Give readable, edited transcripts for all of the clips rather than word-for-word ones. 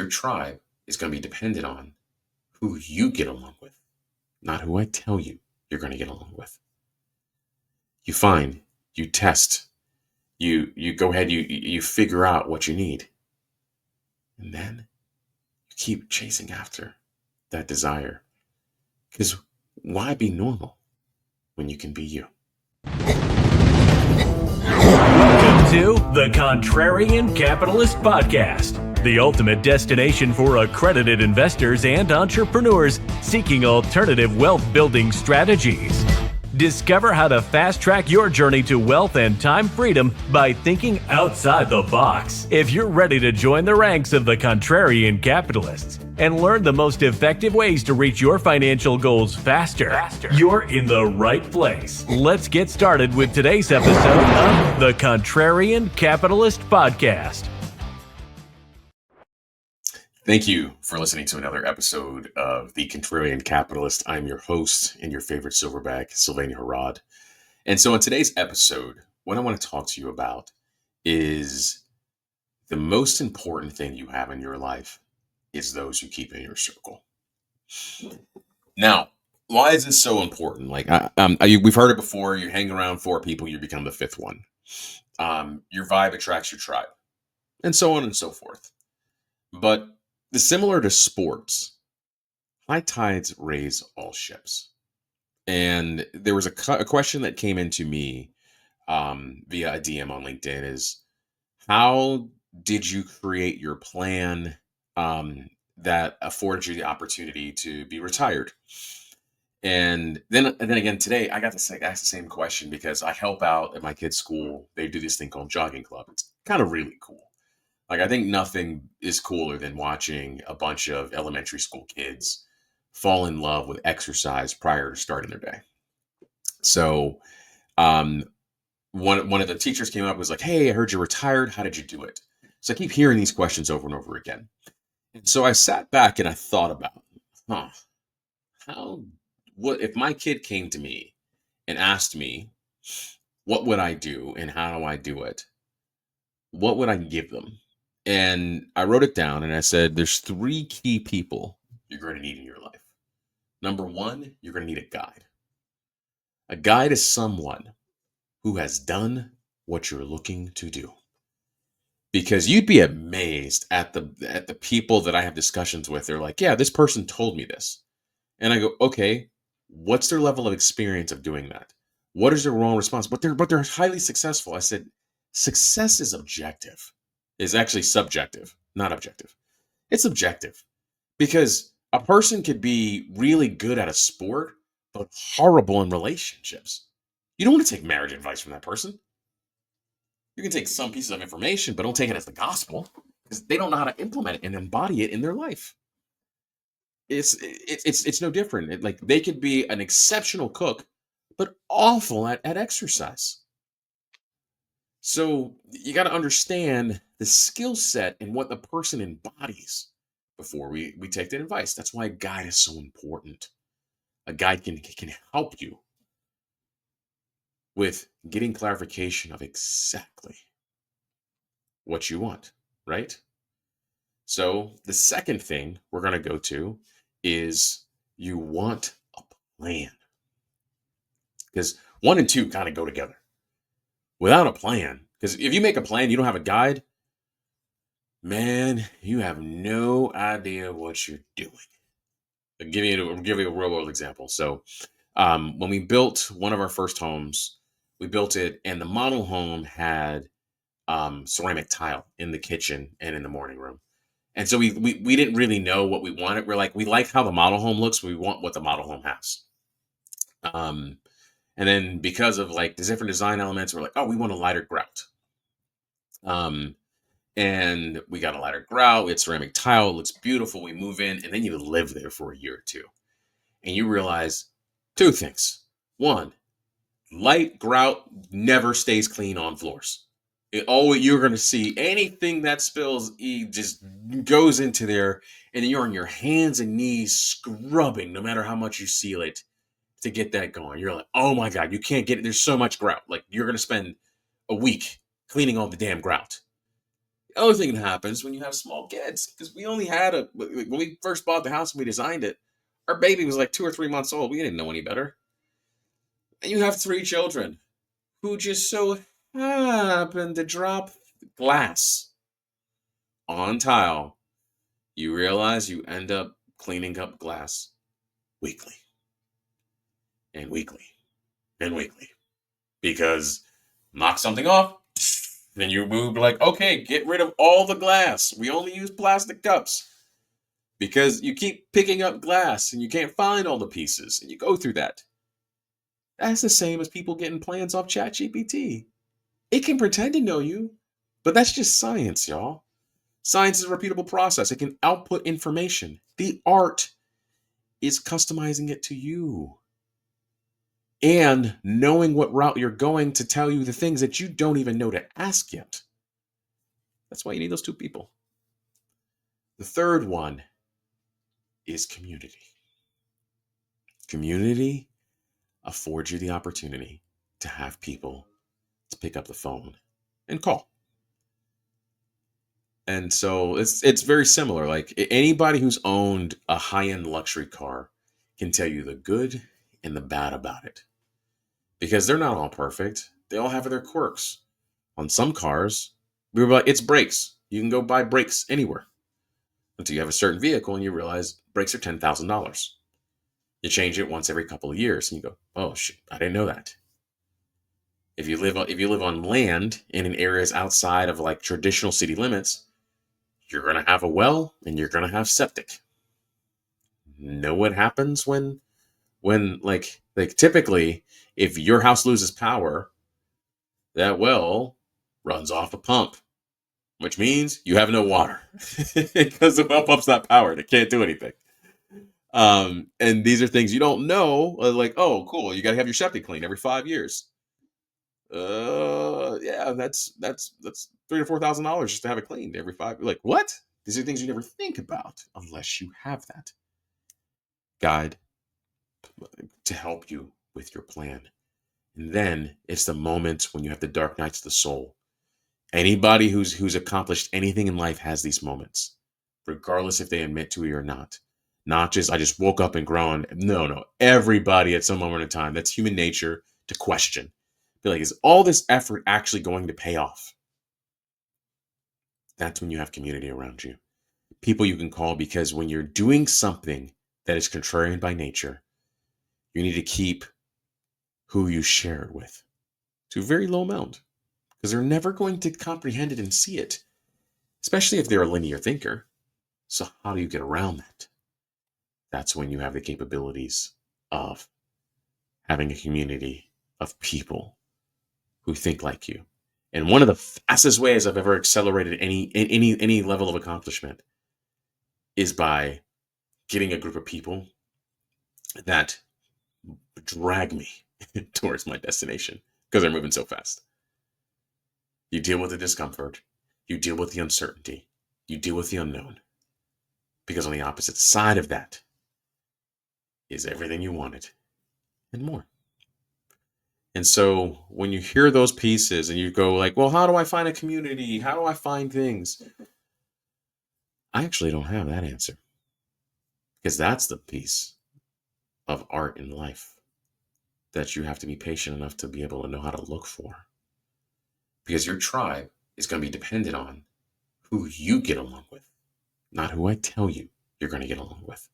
Your tribe is going to be dependent on who you get along with, not who I tell you you're going to get along with. You find, you test, you go ahead, you figure out what you need. And then you keep chasing after that desire. Because why be normal when you can be you? Welcome to the Contrarian Capitalist Podcast, the ultimate destination for accredited investors and entrepreneurs seeking alternative wealth-building strategies. Discover how to fast-track your journey to wealth and time freedom by thinking outside the box. If you're ready to join the ranks of the Contrarian Capitalists and learn the most effective ways to reach your financial goals faster, you're in the right place. Let's get started with today's episode of the Contrarian Capitalist Podcast. Thank you for listening to another episode of the Contrarian Capitalist. I'm your host and your favorite silverback, Sylvania Harrod. And so in today's episode, what I want to talk to you about is the most important thing you have in your life is those you keep in your circle. Now, why is this so important? Like, we've heard it before. You hang around four people, you become the fifth one. Your vibe attracts your tribe, and so on and so forth. But similar to sports, high tides raise all ships. And there was a question that came into me via a DM on LinkedIn is, how did you create your plan that afforded you the opportunity to be retired? And then again, today I got to ask the same question because I help out at my kids' school. They do this thing called jogging club. It's kind of really cool. Like, I think nothing is cooler than watching a bunch of elementary school kids fall in love with exercise prior to starting their day. So one of the teachers came up and was like, "Hey, I heard you're retired. How did you do it?" So I keep hearing these questions over and over again. And so I sat back and I thought about, what if my kid came to me and asked me, what would I do and how do I do it? What would I give them? And I wrote it down and I said, there's three key people you're going to need in your life. Number one, you're going to need a guide. A guide is someone who has done what you're looking to do. Because you'd be amazed at the people that I have discussions with. They're like, yeah, this person told me this. And I go, okay, what's their level of experience of doing that? What is their wrong response? But they're highly successful. I said, success is objective. Is actually subjective, not objective. It's objective because a person could be really good at a sport, but horrible in relationships. You don't want to take marriage advice from that person. You can take some pieces of information, but don't take it as the gospel because they don't know how to implement it and embody it in their life. It's no different. Like, they could be an exceptional cook, but awful at exercise. So you got to understand the skill set and what the person embodies before we take that advice. That's why a guide is so important. A guide can help you with getting clarification of exactly what you want, right? So the second thing we're going to go to is you want a plan. Because 1 and 2 kind of go together. Without a plan, because if you make a plan, you don't have a guide, man, you have no idea what you're doing. I'll give you a real world example. So when we built one of our first homes, we built it, and the model home had ceramic tile in the kitchen and in the morning room. And so we didn't really know what we wanted. We're like, we like how the model home looks. We want what the model home has. And then because of like the different design elements, we're like, oh, we want a lighter grout. And we got a lighter grout. We had ceramic tile. It looks beautiful. We move in, and then you live there for a year or two. And you realize two things. One, light grout never stays clean on floors. You're going to see anything that spills just goes into there, and then you're on your hands and knees scrubbing no matter how much you seal it to get that going. You're like, oh my God, you can't get it. There's so much grout. Like, you're going to spend a week cleaning all the damn grout. The other thing that happens when you have small kids, because we only had when we first bought the house and we designed it, our baby was like 2 or 3 months old. We didn't know any better. And you have 3 children who just so happen to drop glass on tile. You realize you end up cleaning up glass weekly and weekly and weekly because knock something off, then you move like, okay, get rid of all the glass. We only use plastic cups because you keep picking up glass and you can't find all the pieces and you go through that. That's the same as people getting plans off ChatGPT. It can pretend to know you, but that's just science, y'all. Science is a repeatable process. It can output information. The art is customizing it to you and knowing what route you're going to tell you the things that you don't even know to ask yet. That's why you need those 2 people. The third one is community. Community affords you the opportunity to have people to pick up the phone and call. And so it's very similar. Like anybody who's owned a high-end luxury car can tell you the good and the bad about it. Because they're not all perfect. They all have their quirks. On some cars, we were like, it's brakes. You can go buy brakes anywhere. Until you have a certain vehicle and you realize brakes are $10,000. You change it once every couple of years and you go, oh shit, I didn't know that. If you live on land and in areas outside of like traditional city limits, you're gonna have a well and you're gonna have septic. Know what happens when like typically if your house loses power, that well runs off a pump, which means you have no water because the well pump's not powered. It can't do anything. And these are things you don't know. Like, oh, cool, you got to have your septic cleaned every 5 years. Yeah, that's $3,000 to $4,000 just to have it cleaned every 5. Like, what? These are things you never think about unless you have that guide to help you with your plan. And then it's the moments when you have the dark nights of the soul. Anybody who's accomplished anything in life has these moments, regardless if they admit to it or not. Not just I just woke up and grown. No. Everybody at some moment in time, that's human nature to question. Be like, is all this effort actually going to pay off? That's when you have community around you. People you can call, because when you're doing something that is contrarian by nature, you need to keep who you share it with to a very low amount, because they're never going to comprehend it and see it, especially if they're a linear thinker. So how do you get around that? That's when you have the capabilities of having a community of people who think like you. And one of the fastest ways I've ever accelerated any level of accomplishment is by getting a group of people that drag me towards my destination because they're moving so fast. You deal with the discomfort, you deal with the uncertainty, you deal with the unknown, because on the opposite side of that is everything you wanted and more. And so when you hear those pieces and you go like, well, how do I find a community? How do I find things? I actually don't have that answer, because that's the piece of art in life that you have to be patient enough to be able to know how to look for. Because your tribe is going to be dependent on who you get along with, not who I tell you you're going to get along with.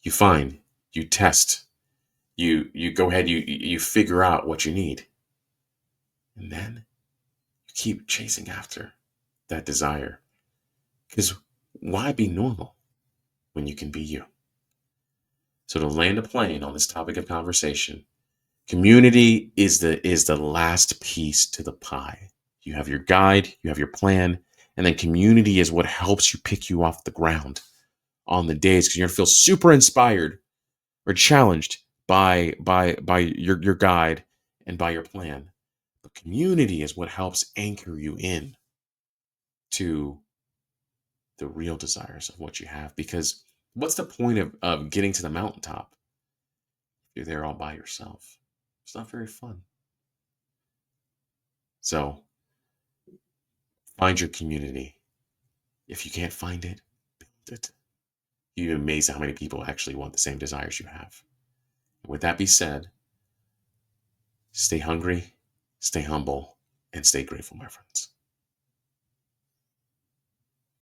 You find, you test, you go ahead, you figure out what you need. And then you keep chasing after that desire. Because why be normal when you can be you? So to land a plane on this topic of conversation, community is the last piece to the pie. You have your guide, you have your plan, and then community is what helps you pick you off the ground on the days, because you're going to feel super inspired or challenged by your guide and by your plan. But community is what helps anchor you in to the real desires of what you have. Because what's the point of getting to the mountaintop if you're there all by yourself? It's not very fun. So Find your community. If you can't find it, build it. You'd be amazed at how many people actually want the same desires you have. And with that being said, stay hungry, stay humble, and stay grateful, my friends.